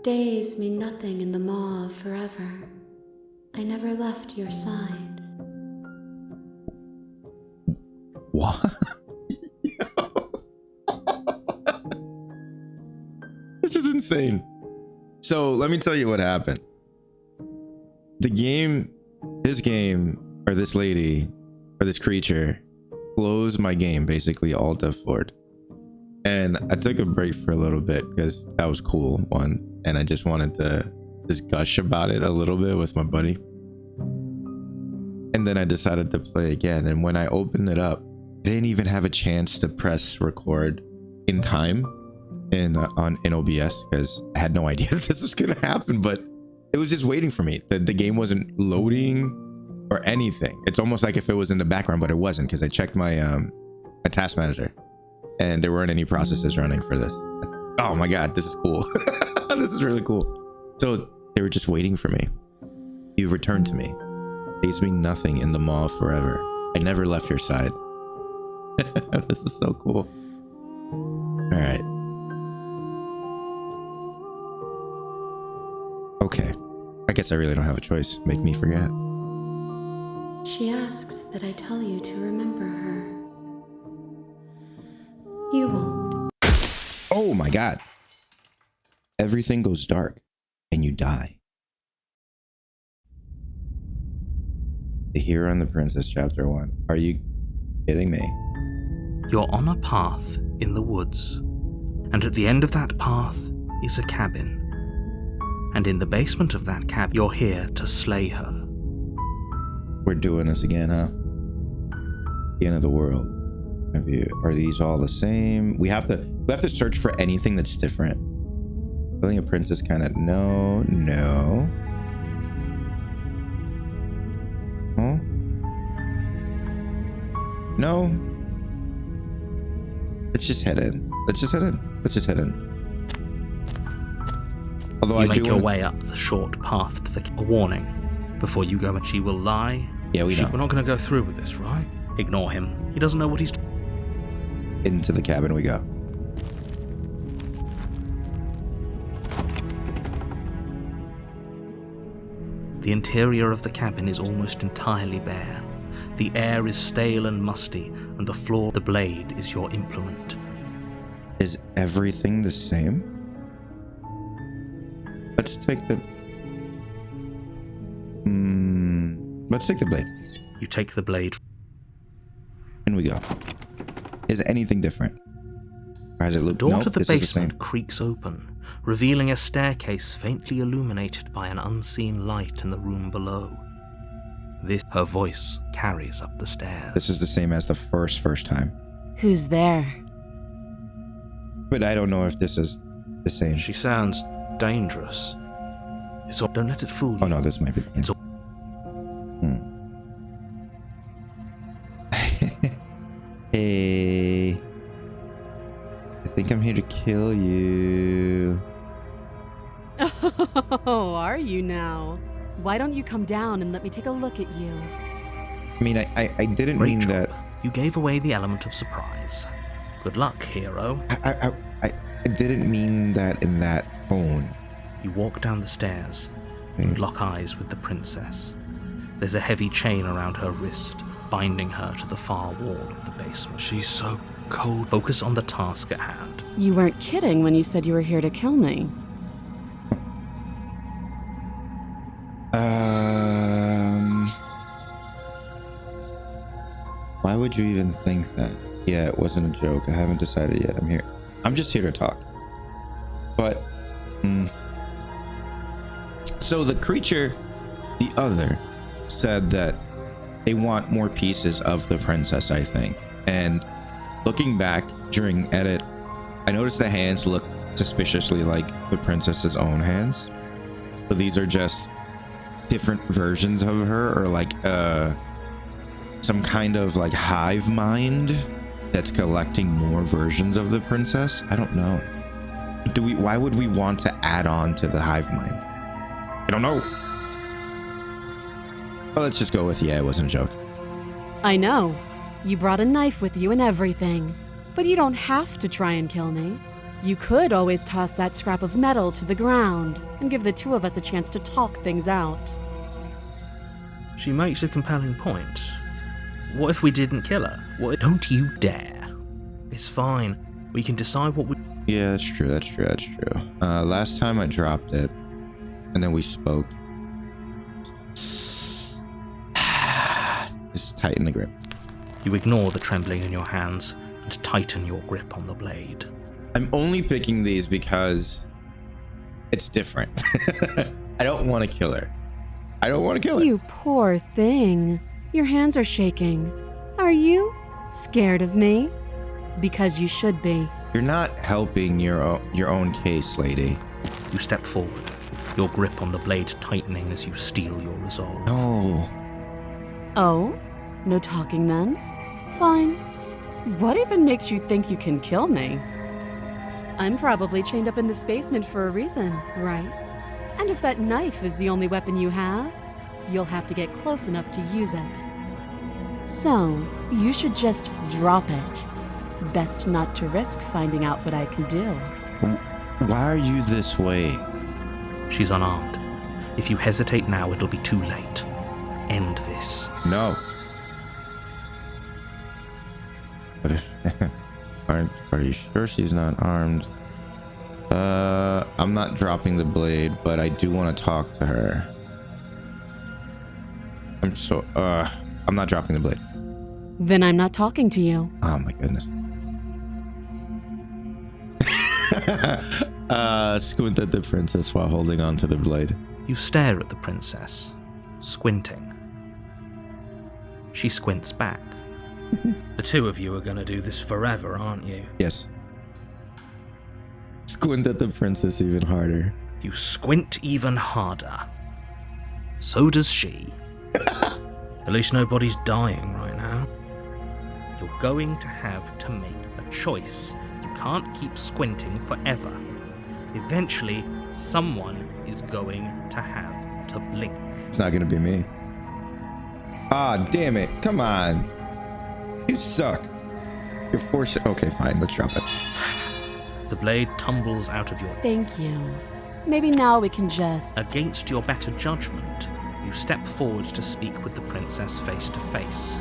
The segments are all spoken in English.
Days mean nothing in the maw of forever. I never left your side. What? This is insane. So let me tell you what happened. This lady, or this creature, closed my game, basically Alt F4'd. And I took a break for a little bit because that was cool, one. And I just wanted to just gush about it a little bit with my buddy. And then I decided to play again. And when I opened it up, I didn't even have a chance to press record in time in OBS because I had no idea that this was gonna happen. But it was just waiting for me. The game wasn't loading or anything. It's almost like if it was in the background, but it wasn't because I checked my my task manager and there weren't any processes running for this. Oh my god, this is cool. This is really cool. So they were just waiting for me. You've returned to me. Days mean nothing in the maw forever. I never left your side. This is so cool. All right. Okay. I guess I really don't have a choice. Make me forget. She asks that I tell you to remember her. You won't. Oh my god. Everything goes dark and you die. The Hero and the Princess, Chapter 1. Are you kidding me? You're on a path in the woods, and at the end of that path is a cabin. And in the basement of that cabin, you're here to slay her. We're doing this again, huh? The end of the world. Are these all the same? We have to search for anything that's different. Killing a princess kind of no. Huh? No. Let's just head in. Although you make your way up the short path to a warning. Before you go, she will lie. Yeah, we know. We're not going to go through with this, right? Ignore him. He doesn't know what he's... Into the cabin we go. The interior of the cabin is almost entirely bare. The air is stale and musty, and the floor, the blade, is your implement. Is everything the same? Let's take the... Let's take the blade. You take the blade. In we go. Is anything different? Or has it looked? The door No, to the this is the basement same. creaks open, revealing a staircase faintly illuminated by an unseen light in the room below. Her voice carries up the stairs. This is the same as the first time. Who's there? But I don't know if this is the same. She sounds dangerous. Don't let it fool you. Oh no, this might be the same. Hey, I think I'm here to kill you. Oh, are you now? Why don't you come down and let me take a look at you? I mean, I didn't Great mean job. that. You gave away the element of surprise. Good luck, hero. I didn't mean that in that tone. You walk down the stairs and lock eyes with the princess. There's a heavy chain around her wrist, binding her to the far wall of the basement. She's so cold. Focus on the task at hand. You weren't kidding when you said you were here to kill me. Why would you even think that? Yeah, it wasn't a joke. I haven't decided yet. I'm here. I'm just here to talk. But, so the creature, the other, said that they want more pieces of the princess, I think. And looking back during edit, I noticed the hands look suspiciously like the princess's own hands. So these are just different versions of her, or like some kind of like hive mind that's collecting more versions of the princess. I don't know. Why would we want to add on to the hive mind? I don't know. Well, let's just go with, yeah, it wasn't a joke. I know. You brought a knife with you and everything. But you don't have to try and kill me. You could always toss that scrap of metal to the ground and give the two of us a chance to talk things out. She makes a compelling point. What if we didn't kill her? What? Don't you dare. It's fine. We can decide what we... Yeah, that's true. That's true. That's true. Last time I dropped it, and then we spoke. Just tighten the grip. You ignore the trembling in your hands and tighten your grip on the blade. I'm only picking these because it's different. I don't want to kill her. I don't want to kill her. You poor thing. Your hands are shaking. Are you scared of me? Because you should be. You're not helping your own case, lady. You step forward, your grip on the blade tightening as you steel your resolve. No. Oh? No talking then? Fine. What even makes you think you can kill me? I'm probably chained up in this basement for a reason, right? And if that knife is the only weapon you have, you'll have to get close enough to use it. So, you should just drop it. Best not to risk finding out what I can do. Why are you this way? She's unarmed. If you hesitate now, it'll be too late. End this. No. But if, are you sure she's not armed? I'm not dropping the blade, but I do want to talk to her. I'm not dropping the blade. Then I'm not talking to you. Oh my goodness. Squint at the princess while holding on to the blade. You stare at the princess, squinting. She squints back. The two of you are gonna do this forever, aren't you? Yes. Squint at the princess even harder. You squint even harder. So does she. At least nobody's dying right now. You're going to have to make a choice. You can't keep squinting forever. Eventually, someone is going to have to blink. It's not gonna be me. Ah, damn it. Come on. You suck. You're forcing. Okay, fine. Let's drop it. The blade tumbles out of your... Thank you. Maybe now we can just... Against your better judgment, you step forward to speak with the princess face to face.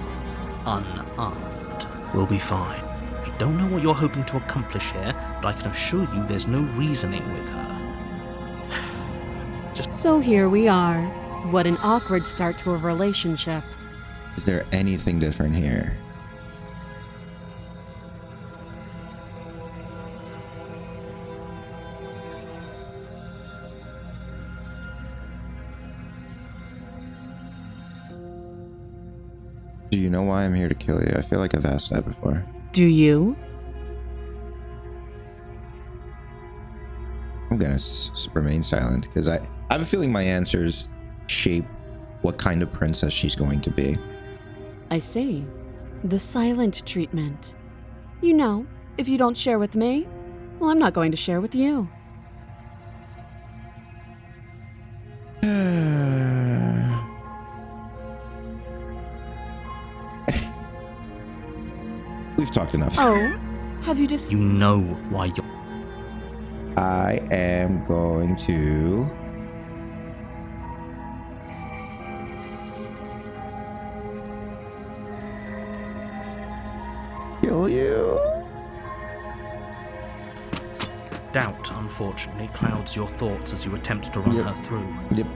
Unarmed. We'll be fine. I don't know what you're hoping to accomplish here, but I can assure you there's no reasoning with her. So here we are. What an awkward start to a relationship. Is there anything different here? Do you know why I'm here to kill you? I feel like I've asked that before. Do you? I'm gonna remain silent because I have a feeling my answers shape what kind of princess she's going to be. I see. The silent treatment. You know, if you don't share with me, well, I'm not going to share with you. We've talked enough. Oh, have you just... You know why you're... I am going to... kill you. Doubt, unfortunately, clouds your thoughts as you attempt to run her through. Yep.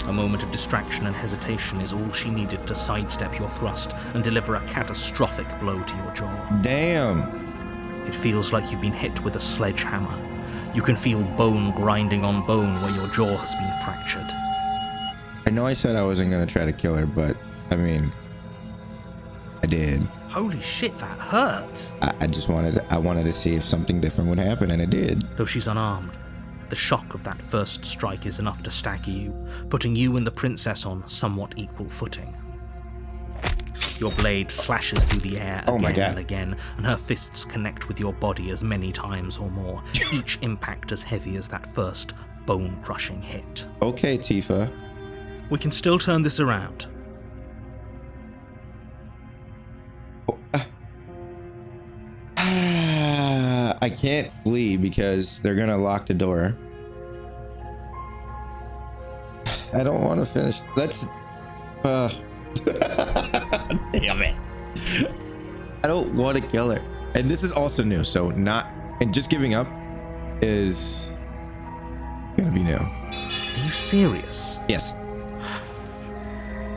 A moment of distraction and hesitation is all she needed to sidestep your thrust and deliver a catastrophic blow to your jaw. Damn. It feels like you've been hit with a sledgehammer. You can feel bone grinding on bone where your jaw has been fractured. I know I said I wasn't going to try to kill her, but, I mean, I did. Holy shit, that hurt! I wanted to see if something different would happen, and it did. Though she's unarmed, the shock of that first strike is enough to stagger you, putting you and the princess on somewhat equal footing. Your blade slashes through the air again and again, and her fists connect with your body as many times or more, each impact as heavy as that first bone-crushing hit. Okay, Tifa. We can still turn this around. I can't flee because they're gonna lock the door. I don't want to finish. Let's. Damn it. I don't want to kill her. And this is also new, so not. And just giving up is gonna be new. Are you serious? Yes.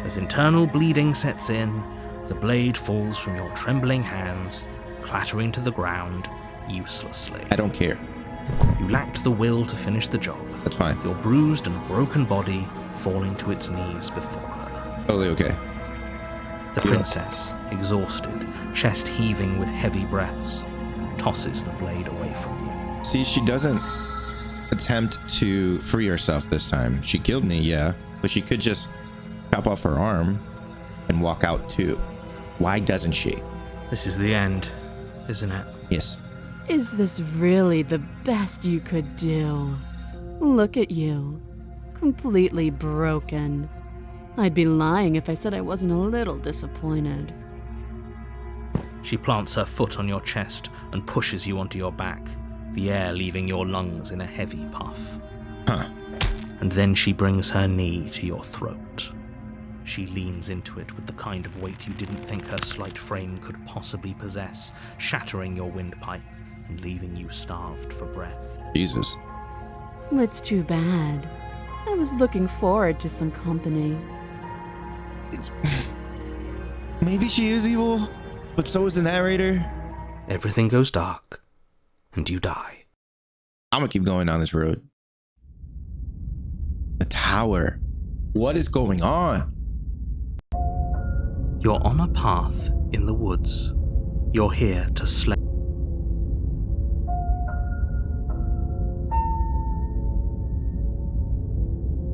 As internal bleeding sets in, the blade falls from your trembling hands, clattering to the ground uselessly. I don't care. You lacked the will to finish the job. That's fine. Your bruised and broken body falling to its knees before her. Totally okay. The princess, exhausted, chest heaving with heavy breaths, tosses the blade away from you. See, she doesn't attempt to free herself this time. She killed me, yeah, but she could just chop off her arm and walk out too. Why doesn't she? This is the end, isn't it? Yes. Is this really the best you could do? Look at you. Completely broken. I'd be lying if I said I wasn't a little disappointed. She plants her foot on your chest and pushes you onto your back, the air leaving your lungs in a heavy puff. Huh. And then she brings her knee to your throat. She leans into it with the kind of weight you didn't think her slight frame could possibly possess, shattering your windpipe and leaving you starved for breath. Jesus. It's too bad. I was looking forward to some company. Maybe she is evil, but so is the narrator. Everything goes dark, and you die. I'm gonna keep going down this road. The tower. What is going on? You're on a path in the woods. You're here to slay.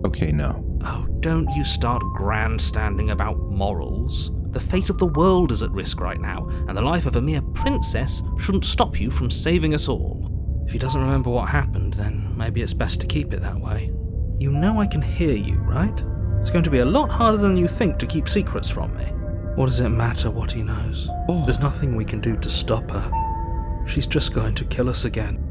Okay, no. Oh, don't you start grandstanding about morals. The fate of the world is at risk right now, and the life of a mere princess shouldn't stop you from saving us all. If he doesn't remember what happened, then maybe it's best to keep it that way. You know I can hear you, right? It's going to be a lot harder than you think to keep secrets from me. What does it matter what he knows? Oh. There's nothing we can do to stop her. She's just going to kill us again.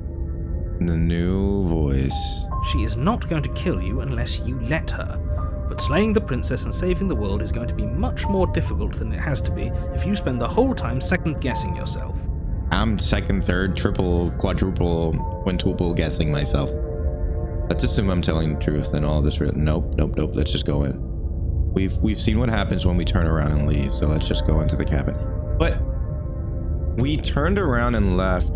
The new voice. She is not going to kill you unless you let her. But slaying the princess and saving the world is going to be much more difficult than it has to be if you spend the whole time second-guessing yourself. I'm second, third, triple, quadruple, quintuple guessing myself. Let's assume I'm telling the truth and all this written. Nope. Let's just go in. We've seen what happens when we turn around and leave, so let's just go into the cabin. But we turned around and left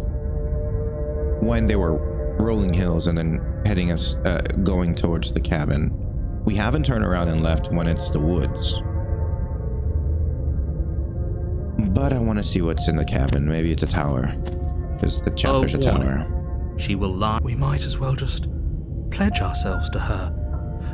when they were rolling hills and then heading us, going towards the cabin. We haven't turned around and left when it's the woods. But I want to see what's in the cabin. Maybe it's a tower. Because the chapter's a tower. She will lie. We might as well just pledge ourselves to her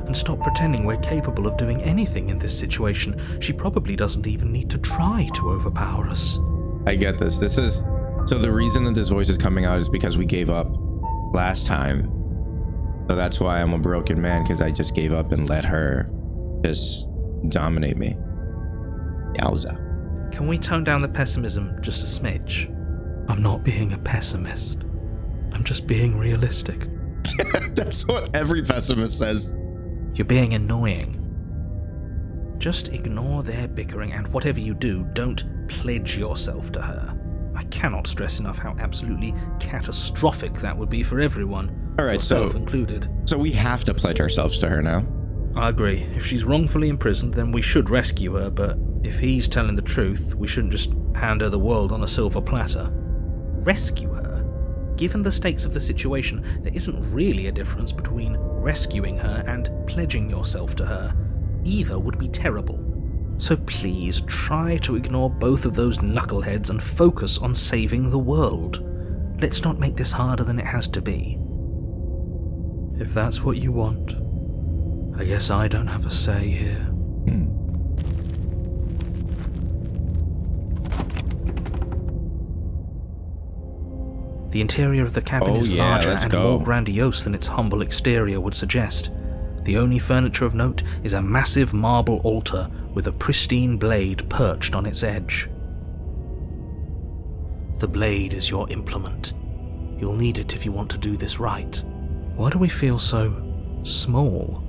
and stop pretending we're capable of doing anything in this situation. She probably doesn't even need to try to overpower us. I get this. So the reason that this voice is coming out is because we gave up last time. So that's why I'm a broken man, because I just gave up and let her just dominate me. Yowza. Can we tone down the pessimism just a smidge? I'm not being a pessimist. I'm just being realistic. That's what every pessimist says. You're being annoying. Just ignore their bickering, and whatever you do, don't pledge yourself to her. I cannot stress enough how absolutely catastrophic that would be for everyone. All right, yourself so included. So we have to pledge ourselves to her now. I agree. If she's wrongfully imprisoned, then we should rescue her, but if he's telling the truth, we shouldn't just hand her the world on a silver platter. Rescue her? Given the stakes of the situation, there isn't really a difference between rescuing her and pledging yourself to her. Either would be terrible. So please try to ignore both of those knuckleheads and focus on saving the world. Let's not make this harder than it has to be. If that's what you want, I guess I don't have a say here. The interior of the cabin is larger and more grandiose than its humble exterior would suggest. The only furniture of note is a massive marble altar with a pristine blade perched on its edge. The blade is your implement, You'll need it if you want to do this right. Why do we feel so small?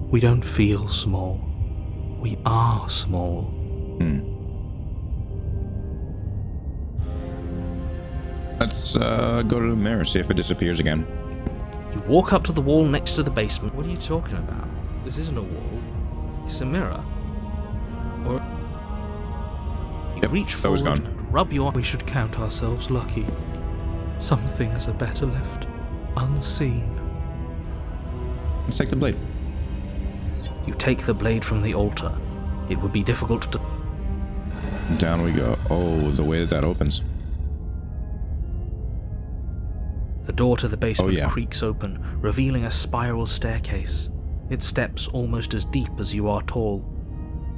We don't feel small. We are small. Let's go to the mirror, see if it disappears again. You walk up to the wall next to the basement. What are you talking about? This isn't a wall. It's a mirror. Or you reach that was forward gone. and rub your... We should count ourselves lucky. Some things are better left unseen. Let's take the blade. You take the blade from the altar. It would be difficult to... Down we go. Oh, the way that opens. The door to the basement Oh, yeah. creaks open, revealing a spiral staircase. Its steps almost as deep as you are tall.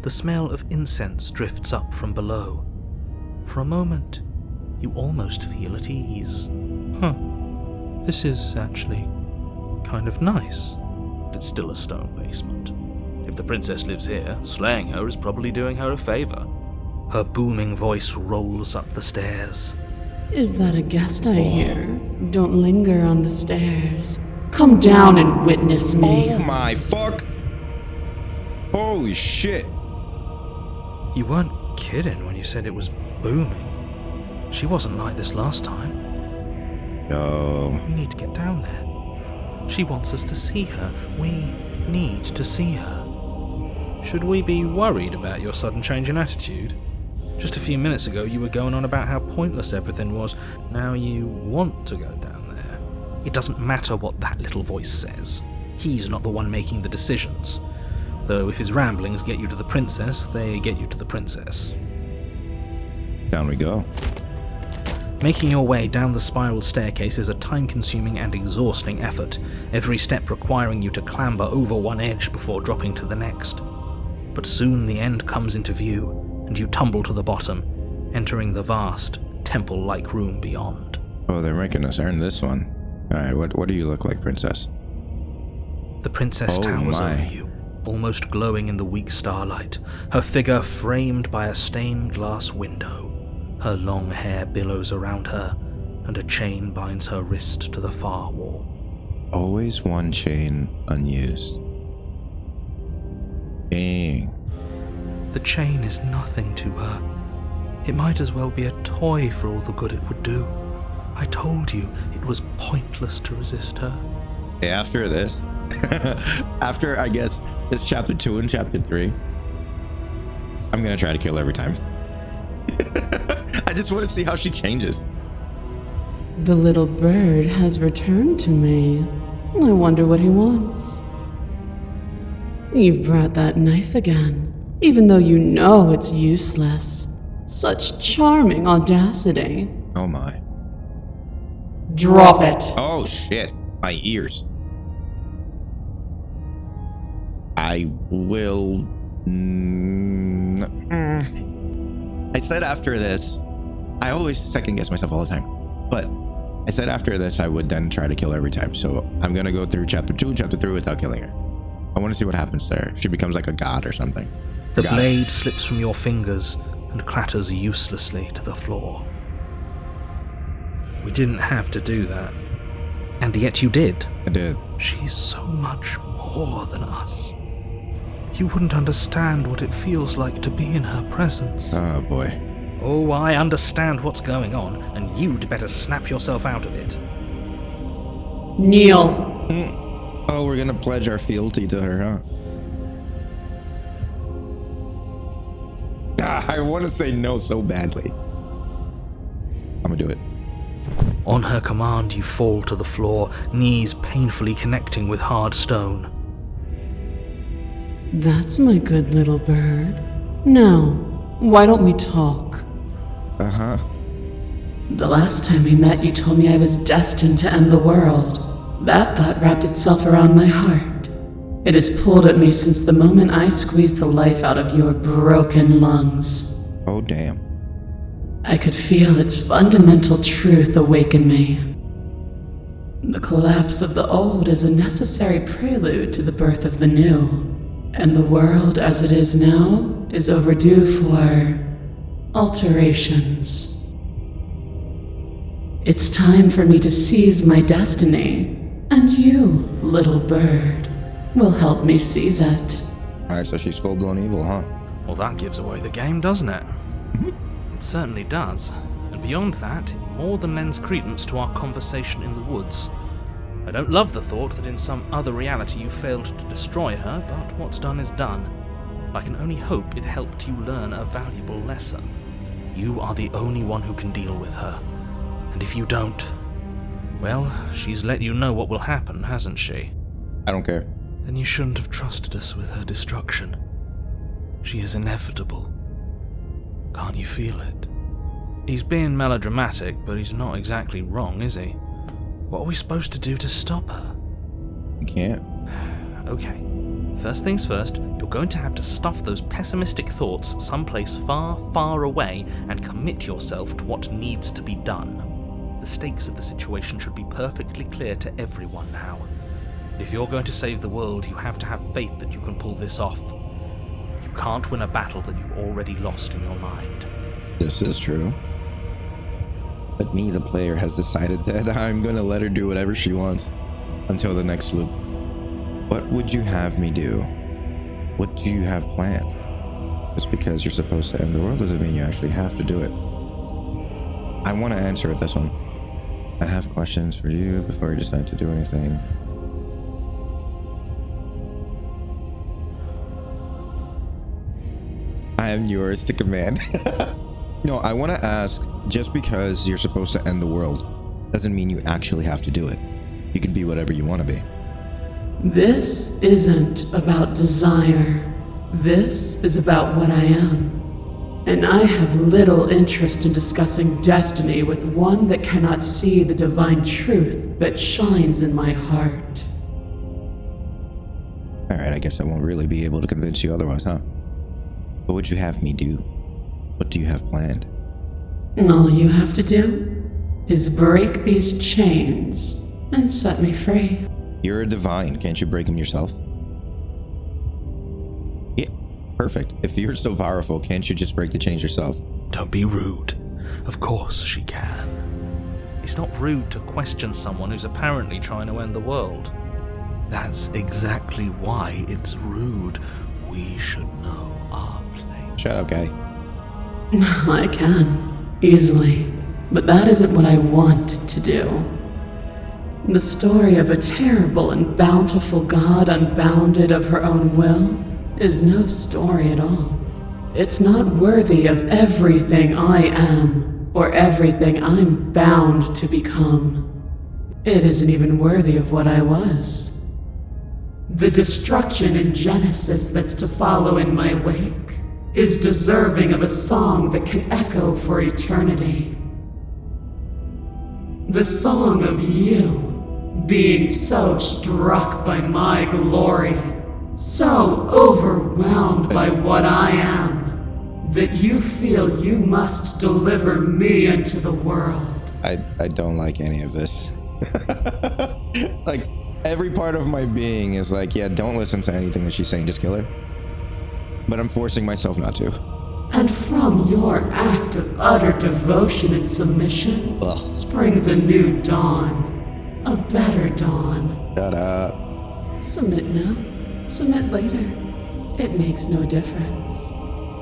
The smell of incense drifts up from below. For a moment, you almost feel at ease. This is actually kind of nice. It's still a stone basement. If the princess lives here, slaying her is probably doing her a favor. Her booming voice rolls up the stairs. Is that a guest I hear? Don't linger on the stairs. Come down and witness me. Oh my fuck! Holy shit! You weren't kidding when you said it was booming. She wasn't like this last time. Yo. We need to get down there. She wants us to see her. We need to see her. Should we be worried about your sudden change in attitude? Just a few minutes ago you were going on about how pointless everything was. Now you want to go down there. It doesn't matter what that little voice says. He's not the one making the decisions. Though if his ramblings get you to the princess, they get you to the princess. Down we go. Making your way down the spiral staircase is a time-consuming and exhausting effort, every step requiring you to clamber over one edge before dropping to the next. But soon the end comes into view, and you tumble to the bottom, entering the vast, temple-like room beyond. Oh, they're making us earn this one. Alright, what do you look like, princess? The princess Oh towers my. over you, almost glowing in the weak starlight, her figure framed by a stained glass window. Her long hair billows around her, and a chain binds her wrist to the far wall. Always one chain unused. Dang. The chain is nothing to her. It might as well be a toy for all the good it would do. I told you it was pointless to resist her. Hey, after this, after I guess this chapter 2 and chapter 3, I'm gonna try to kill her every time. I just want to see how she changes. The little bird has returned to me. I wonder what he wants. You've brought that knife again, even though you know it's useless. Such charming audacity. Oh my. Drop it. Oh shit. My ears. I will. I said after this, I always second guess myself all the time, but I said after this I would then try to kill her every time. So I'm gonna go through chapter 2 and chapter 3 without killing her. I want to see what happens there. If she becomes like a god or something. The Goddess. blade slips from your fingers and clatters uselessly to the floor. We didn't have to do that. And yet you did. I did. She's so much more than us. You wouldn't understand what it feels like to be in her presence. Oh boy. Oh, I understand what's going on, and you'd better snap yourself out of it. Kneel. Oh, we're gonna pledge our fealty to her, huh? I want to say no so badly. I'm gonna do it. On her command, you fall to the floor, knees painfully connecting with hard stone. That's my good little bird. Now, why don't we talk? Uh-huh. The last time we met, you told me I was destined to end the world. That thought wrapped itself around my heart. It has pulled at me since the moment I squeezed the life out of your broken lungs. Oh, damn. I could feel its fundamental truth awaken me. The collapse of the old is a necessary prelude to the birth of the new. And the world as it is now is overdue for alterations. It's time for me to seize my destiny, and you, little bird, will help me seize it. Alright, so she's full-blown evil, huh? Well, that gives away the game, doesn't it? It certainly does. And beyond that, it more than lends credence to our conversation in the woods. I don't love the thought that in some other reality you failed to destroy her, but what's done is done. I can only hope it helped you learn a valuable lesson. You are the only one who can deal with her. And if you don't, well, she's let you know what will happen, hasn't she? I don't care. Then you shouldn't have trusted us with her destruction. She is inevitable. Can't you feel it? He's being melodramatic, but he's not exactly wrong, is he? What are we supposed to do to stop her? You can't. Okay. First things first, you're going to have to stuff those pessimistic thoughts someplace far, far away and commit yourself to what needs to be done. The stakes of the situation should be perfectly clear to everyone now. And if you're going to save the world, you have to have faith that you can pull this off. You can't win a battle that you've already lost in your mind. This is true. But me, the player, has decided that I'm gonna let her do whatever she wants until the next loop. What would you have me do? What do you have planned? Just because you're supposed to end the world doesn't mean you actually have to do it. I want to answer it this one. I have questions for you before you decide to do anything. I am yours to command. No, I want to ask, just because you're supposed to end the world doesn't mean you actually have to do it. You can be whatever you want to be. This isn't about desire. This is about what I am. And I have little interest in discussing destiny with one that cannot see the divine truth that shines in my heart. Alright, I guess I won't really be able to convince you otherwise, huh? What would you have me do? What do you have planned? All you have to do is break these chains and set me free. You're a divine, can't you break them yourself? Yeah, perfect. If you're so powerful, can't you just break the chains yourself? Don't be rude. Of course she can. It's not rude to question someone who's apparently trying to end the world. That's exactly why it's rude. We should know our place. Shut up, guy. I can, easily, but that isn't what I want to do. The story of a terrible and bountiful god unbounded of her own will is no story at all. It's not worthy of everything I am or everything I'm bound to become. It isn't even worthy of what I was. The destruction in Genesis that's to follow in my wake is deserving of a song that can echo for eternity. The song of you being so struck by my glory, so overwhelmed by what I am, that you feel you must deliver me into the world. I don't like any of this. Like, every part of my being is like, yeah, don't listen to anything that she's saying, just kill her. But I'm forcing myself not to. And from your act of utter devotion and submission springs a new dawn, a better dawn. Shut up. Submit now, submit later. It makes no difference.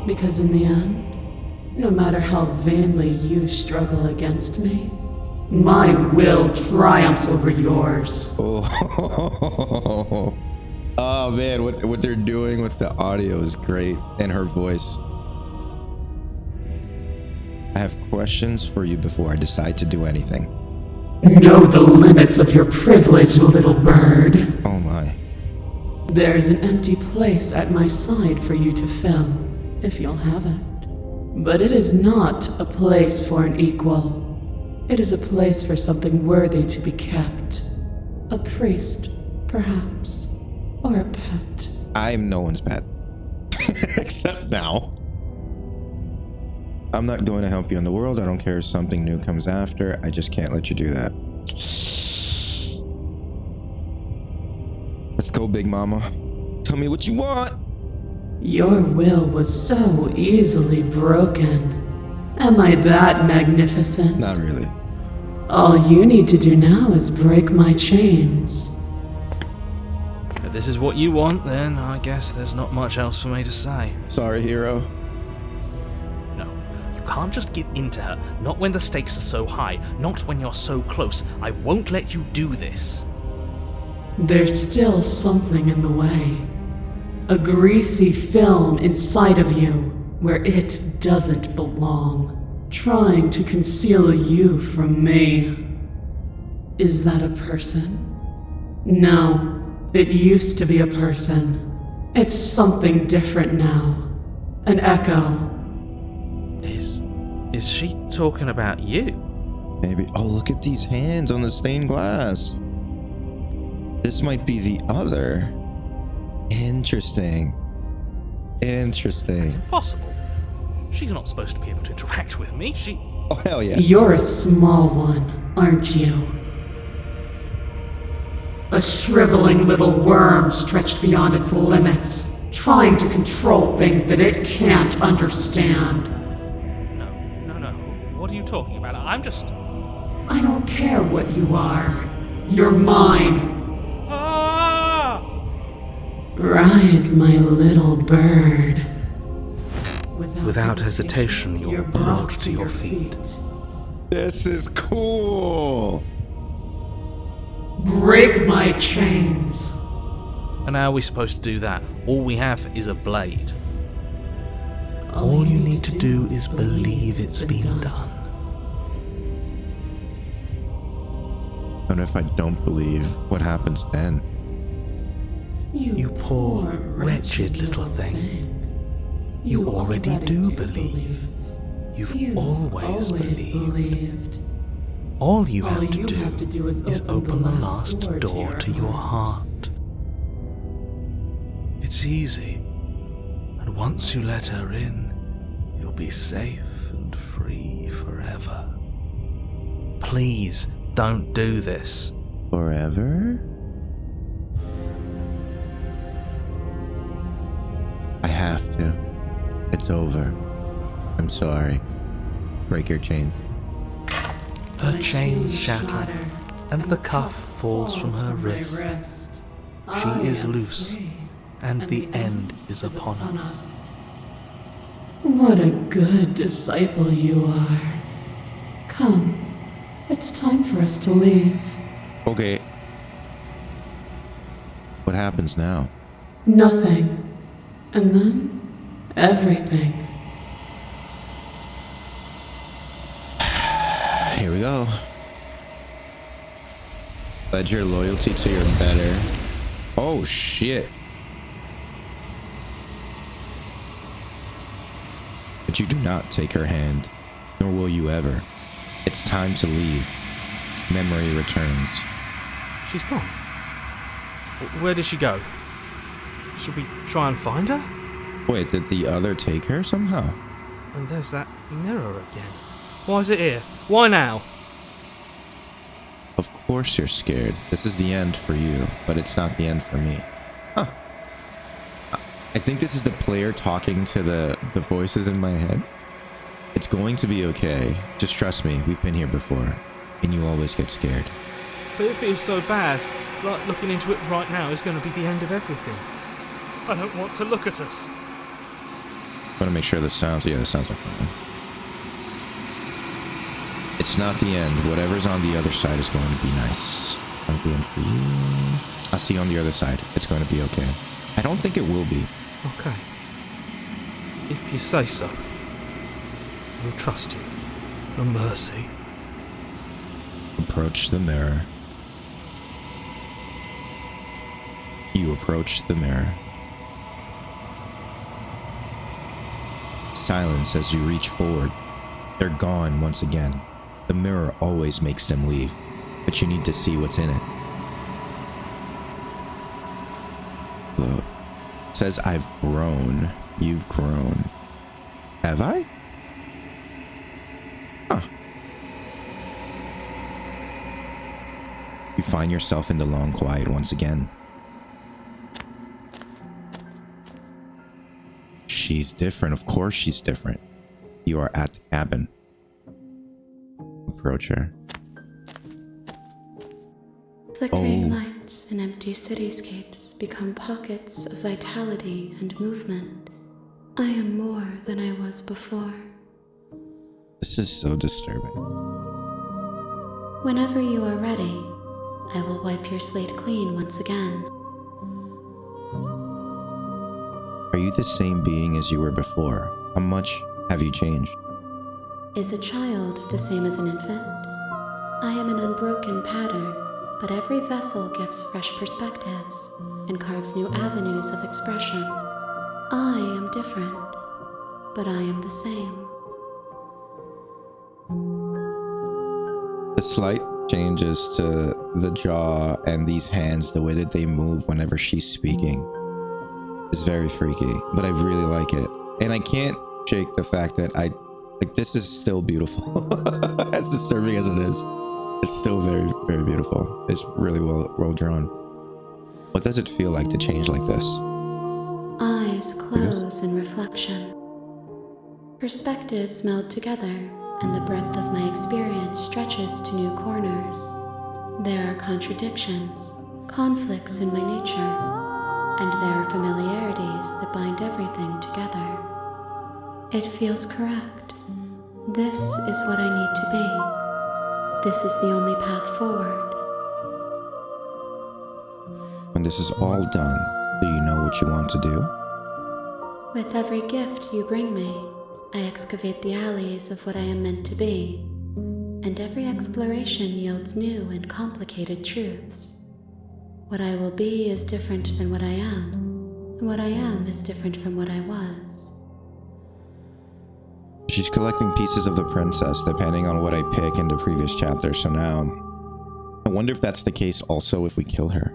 Because in the end, no matter how vainly you struggle against me, my will triumphs over yours. Oh man, what they're doing with the audio is great, and her voice. I have questions for you before I decide to do anything. Know the limits of your privilege, little bird. Oh my. There's an empty place at my side for you to fill, if you'll have it. But it is not a place for an equal. It is a place for something worthy to be kept. A priest, perhaps. Or a pet. I'm no one's pet. Except now. I'm not going to help you in the world. I don't care if something new comes after. I just can't let you do that. Let's go, Big Mama. Tell me what you want. Your will was so easily broken. Am I that magnificent? Not really. All you need to do now is break my chains. If this is what you want, then I guess there's not much else for me to say. Sorry, hero. No, you can't just give in to her. Not when the stakes are so high. Not when you're so close. I won't let you do this. There's still something in the way. A greasy film inside of you where it doesn't belong, trying to conceal you from me. Is that a person? No, it used to be a person. It's something different now. An echo. Is she talking about you? Maybe. Oh, look at these hands on the stained glass. This might be the other. Interesting. Interesting. It's impossible. She's not supposed to be able to interact with me. Oh, hell yeah. You're a small one, aren't you? A shriveling little worm stretched beyond its limits, trying to control things that it can't understand. No. What are you talking about? I'm just... I don't care what you are. You're mine. Rise, my little bird. Without hesitation, you're brought to your feet. This is cool. Break my chains. And how are we supposed to do that? All we have is a blade. All you need to do is believe it's been done. And if I don't believe, what happens then? You poor, wretched little thing. You already do believe. You've always believed. All you have to do is open the last door to your heart. It's easy. And once you let her in, you'll be safe and free forever. Please don't do this. Forever? I have to. It's over. I'm sorry. Break your chains. Her chains shatter, and the cuff falls from her wrist. She is loose, and the end is upon us. What a good disciple you are. Come, it's time for us to leave. Okay. What happens now? Nothing. And then, everything. Here we go. Pledge your loyalty to your better. Oh, shit. But you do not take her hand, nor will you ever. It's time to leave. Memory returns. She's gone. Where did she go? Should we try and find her? Wait, did the other take her somehow? And there's that mirror again. Why is it here? Why now? Of course you're scared. This is the end for you, but it's not the end for me. Huh. I think this is the player talking to the voices in my head. It's going to be okay. Just trust me, we've been here before, and you always get scared. But it feels so bad. Like looking into it right now is going to be the end of everything. I don't want to look at us. I want to make sure the sounds are fine. It's not the end. Whatever's on the other side is going to be nice. Not the end for you. I'll see you on the other side. It's going to be okay. I don't think it will be. Okay. If you say so. We'll trust you. A mercy. Approach the mirror. You approach the mirror. Silence as you reach forward. They're gone once again. The mirror always makes them leave, but you need to see what's in it. Look. It says I've grown. You've grown. Have I? Huh. You find yourself in the long quiet once again. She's different. Of course she's different. You are at the cabin. Approach her. Flickering lights and empty cityscapes become pockets of vitality and movement. I am more than I was before. This is so disturbing. Whenever you are ready, I will wipe your slate clean once again. Are you the same being as you were before? How much have you changed? Is a child the same as an infant? I am an unbroken pattern, but every vessel gives fresh perspectives and carves new avenues of expression. I am different, but I am the same. The slight changes to the jaw and these hands, the way that they move whenever she's speaking, is very freaky, but I really like it. And I can't shake the fact that this is still beautiful. As disturbing as it is, it's still very, very beautiful. It's really well drawn. What does it feel like to change like this? Eyes close in reflection. Perspectives meld together, and the breadth of my experience stretches to new corners. There are contradictions, conflicts in my nature, and there are familiarities that bind everything together. It feels correct. This is what I need to be. This is the only path forward. When this is all done, do you know what you want to do? With every gift you bring me, I excavate the alleys of what I am meant to be, and every exploration yields new and complicated truths. What I will be is different than what I am, and what I am is different from what I was. She's collecting pieces of the princess depending on what I pick in the previous chapter, so now I wonder if that's the case also if we kill her.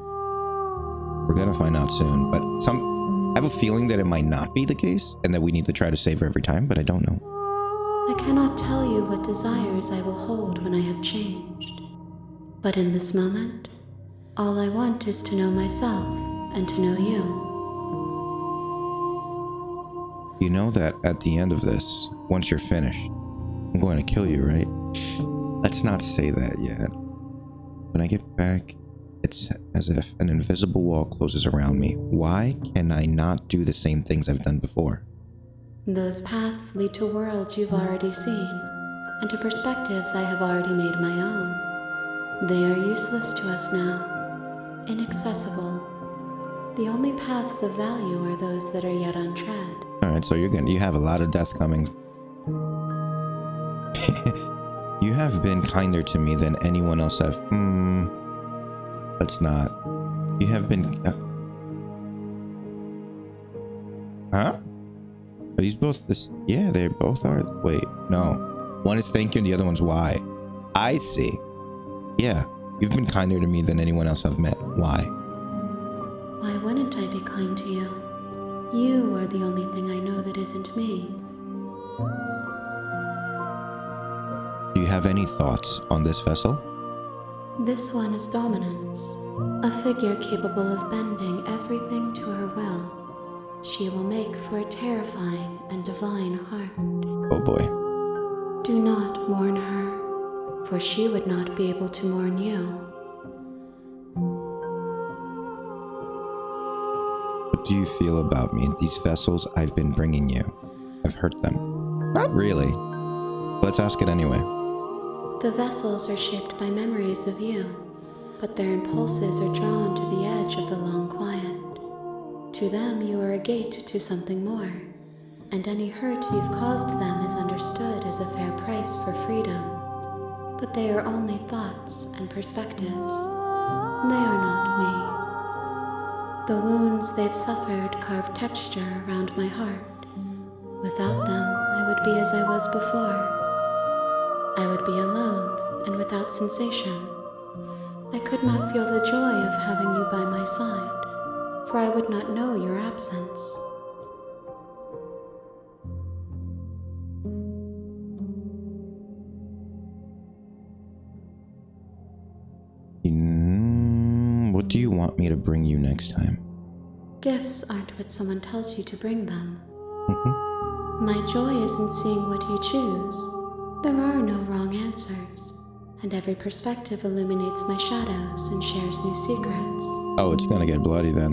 We're gonna find out soon, but I have a feeling that it might not be the case and that we need to try to save her every time, but I don't know. I cannot tell you what desires I will hold when I have changed, but in this moment, all I want is to know myself and to know you. You know that at the end of this, once you're finished, I'm going to kill you, right? Let's not say that yet. When I get back, it's as if an invisible wall closes around me. Why can I not do the same things I've done before? Those paths lead to worlds you've already seen, and to perspectives I have already made my own. They are useless to us now, inaccessible. The only paths of value are those that are yet untread. Alright, so you have a lot of death coming. You have been kinder to me than anyone else I've... Let's not. You have been... Huh? Are these both this? Yeah, they both are. Wait, no. One is thank you and the other one's why. I see. Yeah, you've been kinder to me than anyone else I've met. Why? Why wouldn't I be kind to you? You are the only thing I know that isn't me. Do you have any thoughts on this vessel? This one is dominance, a figure capable of bending everything to her will. She will make for a terrifying and divine heart. Oh boy. Do not mourn her, for she would not be able to mourn you. What do you feel about me? These vessels I've been bringing you. I've hurt them. Not really. Let's ask it anyway. The vessels are shaped by memories of you, but their impulses are drawn to the edge of the long quiet. To them you are a gate to something more, and any hurt you've caused them is understood as a fair price for freedom. But they are only thoughts and perspectives. They are not me. The wounds they've suffered carve texture around my heart. Without them, I would be as I was before. I would be alone and without sensation. I could not feel the joy of having you by my side, for I would not know your absence. What do you want me to bring you next time? Gifts aren't what someone tells you to bring them. My joy is in seeing what you choose. There are no wrong answers. and every perspective illuminates my shadows and shares new secrets. Oh, it's gonna get bloody then.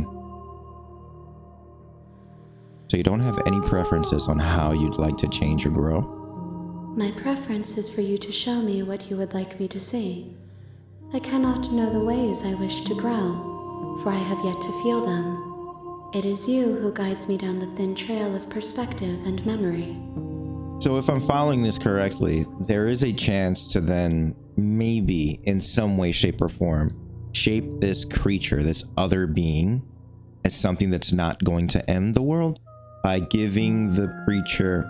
So you don't have any preferences on how you'd like to change or grow? My preference is for you to show me what you would like me to see. I cannot know the ways I wish to grow, for I have yet to feel them. It is you who guides me down the thin trail of perspective and memory. So if I'm following this correctly, there is a chance to then maybe in some way, shape, or form shape this creature, this other being, as something that's not going to end the world by giving the creature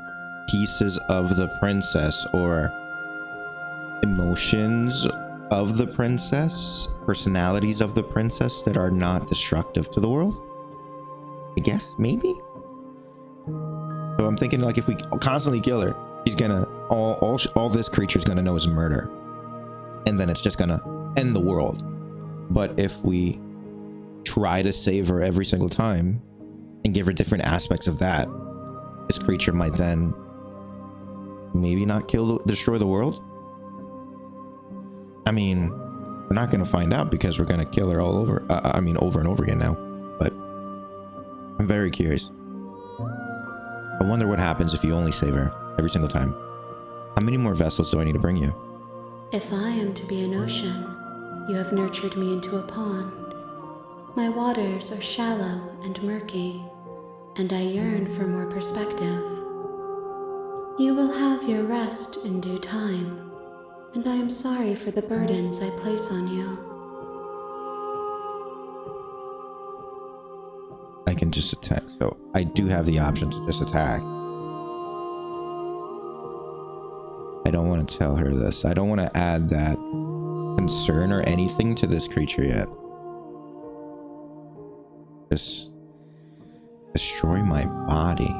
pieces of the princess or emotions of the princess, personalities of the princess that are not destructive to the world. I guess, maybe? So I'm thinking, like, if we constantly kill her, she's gonna, all this creature's gonna know is murder. And then it's just gonna end the world. But if we try to save her every single time and give her different aspects of that, this creature might then maybe not destroy the world? I mean, we're not gonna find out because we're gonna kill her all over. Over and over again now. But I'm very curious. I wonder what happens if you only save her every single time. How many more vessels do I need to bring you? If I am to be an ocean, you have nurtured me into a pond. My waters are shallow and murky, and I yearn for more perspective. You will have your rest in due time, and I am sorry for the burdens I place on you. I can just attack, so I do have the option to just attack. I don't want to tell her this. I don't want to add that concern or anything to this creature yet. Just destroy my body.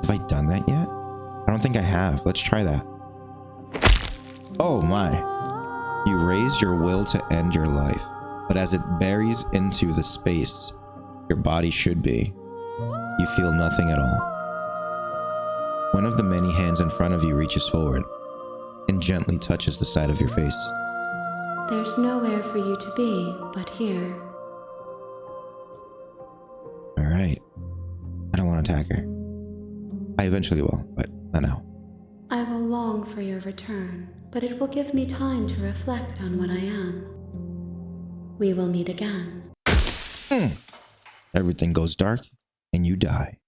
Have I done that yet? I don't think I have. Let's try that. Oh my. You raise your will to end your life, but as it buries into the space your body should be, you feel nothing at all. One of the many hands in front of you reaches forward and gently touches the side of your face. There's nowhere for you to be but here. Alright. I don't want to attack her. I eventually will, but not now. I will long for your return, but it will give me time to reflect on what I am. We will meet again. Everything goes dark and you die.